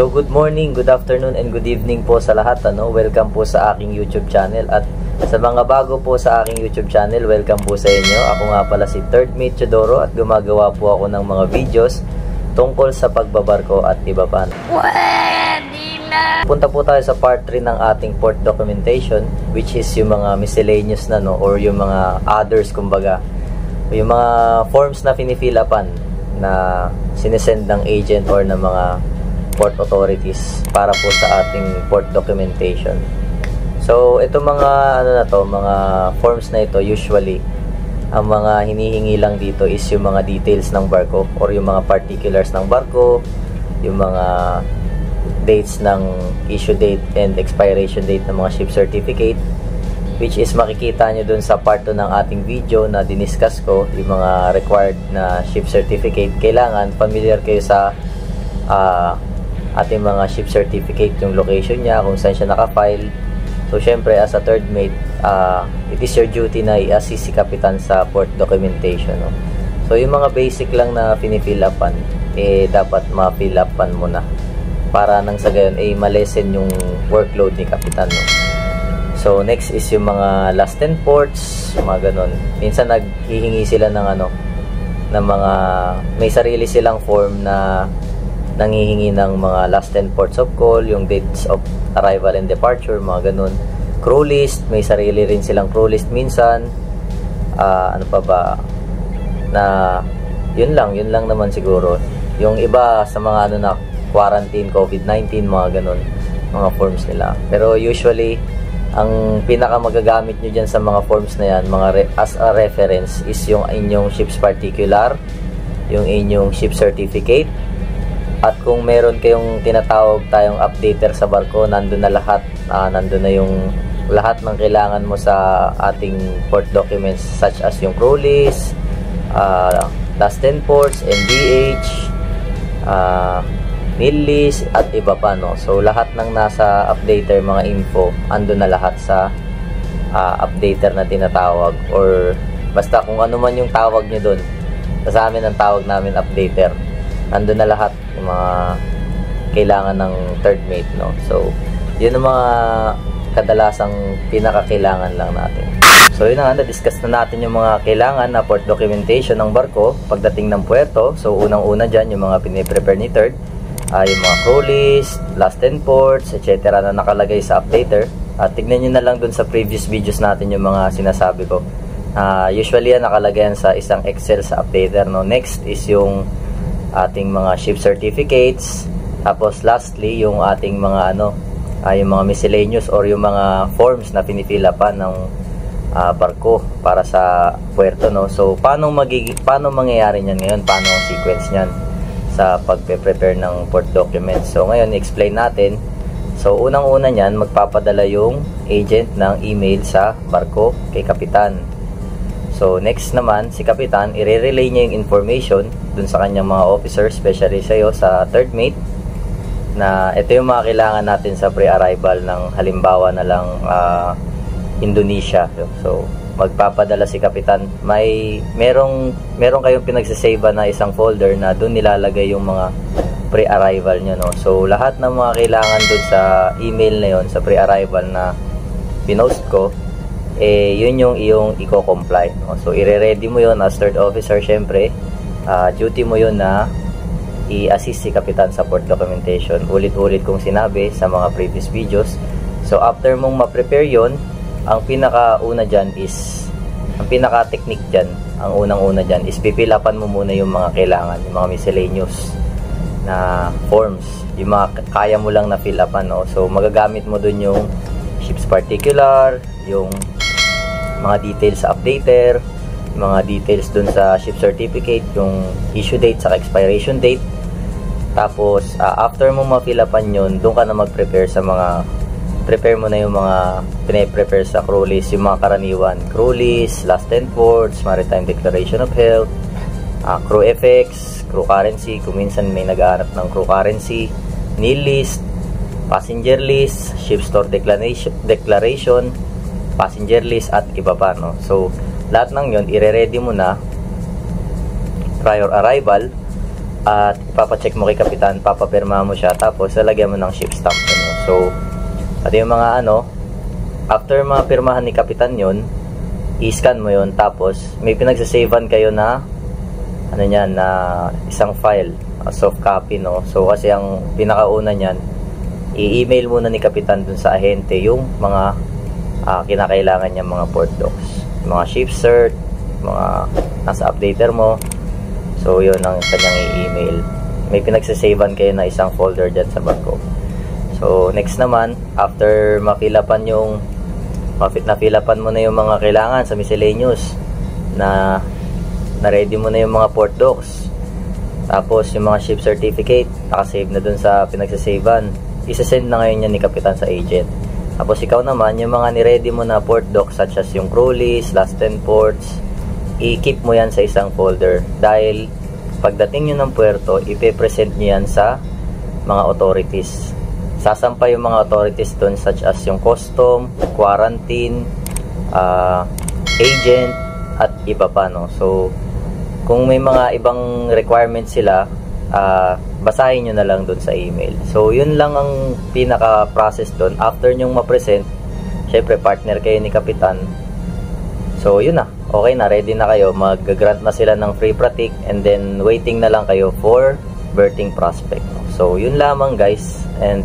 So good morning, good afternoon, and good evening po sa lahat. Welcome po sa aking YouTube channel. At sa mga bago po sa aking YouTube channel, welcome po sa inyo. Ako nga pala si Third Mate Teodoro at gumagawa po ako ng mga videos tungkol sa pagbabarko at iba pa. Punta po tayo sa part 3 ng ating port documentation, which is yung mga miscellaneous na or yung mga others, kumbaga. Yung mga forms na finifill-upan na sinesend ng agent or ng mga port authorities para po sa ating port documentation. So, ito mga mga forms na ito, usually ang mga hinihingi lang dito is yung mga details ng barko or yung mga particulars ng barko, yung mga dates ng issue date and expiration date ng mga ship certificate, which is makikita nyo dun sa part 2 ng ating video na diniscuss ko, yung mga required na ship certificate. Kailangan familiar kayo sa ating mga ship certificate, yung location niya, kung saan siya nakafile. So, syempre, as a third mate, it is your duty na i-assist si kapitan sa port documentation. So, yung mga basic lang na finifill-upan, dapat ma-fill-upan mo na para nang sa gayon, malesen yung workload ni kapitan. So, next is yung mga last 10 ports, mga ganun. Minsan, naghihingi sila ng ng mga, may sarili silang form na nanghihingi ng mga last 10 ports of call, yung dates of arrival and departure, mga ganun. Crew list, may sarili rin silang crew list minsan. Ano pa ba? Na, yun lang naman siguro. Yung iba sa mga na quarantine, COVID-19, mga ganun, mga forms nila. Pero usually, ang pinaka magagamit nyo dyan sa mga forms na yan, as a reference, is yung inyong ship's particular, yung inyong ship certificate, at kung meron kayong tinatawag tayong updater sa barko, nandun na lahat. Nandun na yung lahat ng kailangan mo sa ating port documents, such as yung crew list, last 10 ports, NDH, meal list, at iba pa. So, lahat ng nasa updater, mga info, andun na lahat sa updater na tinatawag. Or basta kung ano man yung tawag nyo dun. Sa amin, ang tawag namin updater. Andun na lahat yung mga kailangan ng third mate, So, yun ang mga kadalasang pinakakailangan lang natin. So, yun na nga, na-discuss na natin yung mga kailangan na port documentation ng barko pagdating ng puerto. So, unang-una dyan, yung mga piniprepare ni third, yung mga crew list, last 10 ports, etc. na nakalagay sa updater. Tignan nyo na lang dun sa previous videos natin yung mga sinasabi ko. Usually, nakalagay yan sa isang Excel sa updater. Next is yung ating mga ship certificates, tapos lastly yung ating mga yung mga miscellaneous or yung mga forms na pinifill-upan ng barko para sa puerto. So paano mangyayari niyan ngayon, paano ang sequence niyan sa pagpe-prepare ng port documents? So ngayon explain natin. So unang-una niyan, magpapadala yung agent ng email sa barko kay kapitan. So, next naman, si kapitan, i-relay niya yung information dun sa kanyang mga officers, especially sa'yo, sa third mate, na ito yung mga kailangan natin sa pre-arrival ng halimbawa na lang Indonesia. So, magpapadala si kapitan. Merong kayong pinagsasave na isang folder na dun nilalagay yung mga pre-arrival nyo. So, lahat ng mga kailangan dun sa email na yun, sa pre-arrival na pinost ko, yun yung iyong i-comply. So, i-ready mo yun as third officer, syempre. Duty mo yun na i-assist si kapitan sa port documentation. Ulit-ulit kong sinabi sa mga previous videos. So, after mong ma-prepare yun, ang pinaka-una dyan is, ang pinaka-technique dyan, ang unang-una dyan is pipilapan mo muna yung mga kailangan, yung mga miscellaneous na forms, yung mga kaya mo lang na fill upan. So, magagamit mo dun yung ship's particular, yung mga details sa updater, mga details dun sa ship certificate, yung issue date sa expiration date. Tapos, after mo ma-fill-upan yun, dun ka na mag-prepare sa mga, prepare mo na yung mga pinaprepare sa crew list, yung mga karaniwan. Crew list, last 10 ports, maritime declaration of health, crew effects, crew currency, kung minsan may nag-aanap ng crew currency, nil list, passenger list, ship store declaration, passenger list, at iba pa. So, lahat ng yun, i-ready mo na prior arrival at ipapacheck mo kay kapitan, papapirma mo siya, tapos lalagyan mo ng ship stamp, ano. So at yung mga after mapirmahan ni kapitan yon, i-scan mo yon, tapos may pinagsasavean kayo na na isang file, soft copy, no. So kasi ang pinakauna niyan, i-email muna ni kapitan dun sa ahente yung mga kinakailangan niya, mga port docs, mga ship cert, mga nasa updater mo. So yun ang kanyang i-email. May pinagsasavean kayo na isang folder dyan sa barko. So next naman, after mapilapan napilapan mo na yung mga kailangan sa miscellaneous, na ready mo na yung mga port docs, tapos yung mga ship certificate nakasave na dun sa pinagsasavean, isa-send na ngayon yan ni kapitan sa agent. Tapos ikaw naman, yung mga ni-ready mo na port docs such as yung crew list, last 10 ports, i-keep mo yan sa isang folder, dahil pagdating nyo ng puerto, ipe-present nyo yan sa mga authorities. Sasampa yung mga authorities dun such as yung custom, quarantine, agent, at iba pa, no. So kung may mga ibang requirements sila, basahin nyo na lang dun sa email. So yun lang ang pinaka-process dun. After nyong ma-present, syempre partner kayo ni kapitan. So yun na, okay na, ready na kayo, mag-grant na sila ng free pratik, and then waiting na lang kayo for berthing prospect, no? So yun lamang guys, and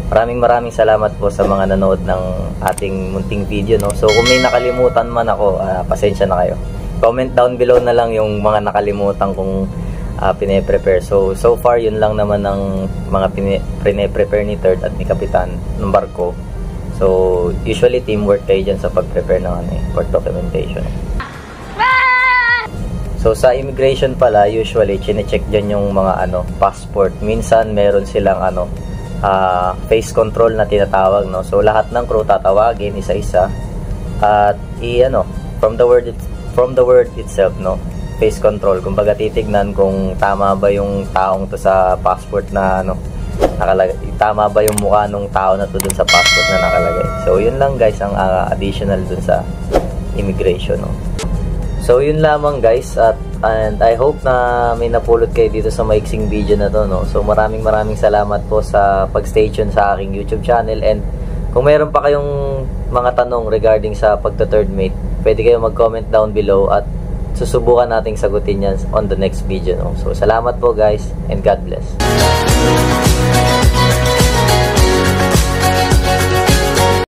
maraming salamat po sa mga nanood ng ating munting video, no. So kung may nakalimutan man ako, pasensya na kayo. Comment down below na lang yung mga nakalimutan kong pine-prepare. So far yun lang naman ng mga pine-prepare ni Third at ni Kapitan ng barko. So usually teamwork kayo dyan sa pag-prepare ng port documentation. So sa immigration pala, usually chine-check dyan yung mga passport. Minsan meron silang face control na tinatawag, no. So lahat ng crew tatawagin isa-isa, at from the word itself, no, face control, kumbaga titignan kung tama ba yung taong to sa passport na nakalagay, tama ba yung mukha nung tao na to dun sa passport na nakalagay. So yun lang guys ang additional dun sa immigration, no. So yun lamang guys, and I hope na may napulot kayo dito sa maiksing video na to, no. So maraming salamat po sa pag-stay tuned sa aking YouTube channel, and kung meron pa kayong mga tanong regarding sa pagta-third mate, pwede kayo mag-comment down below at susubukan nating sagutin yan on the next video, no. So salamat po guys, and God bless.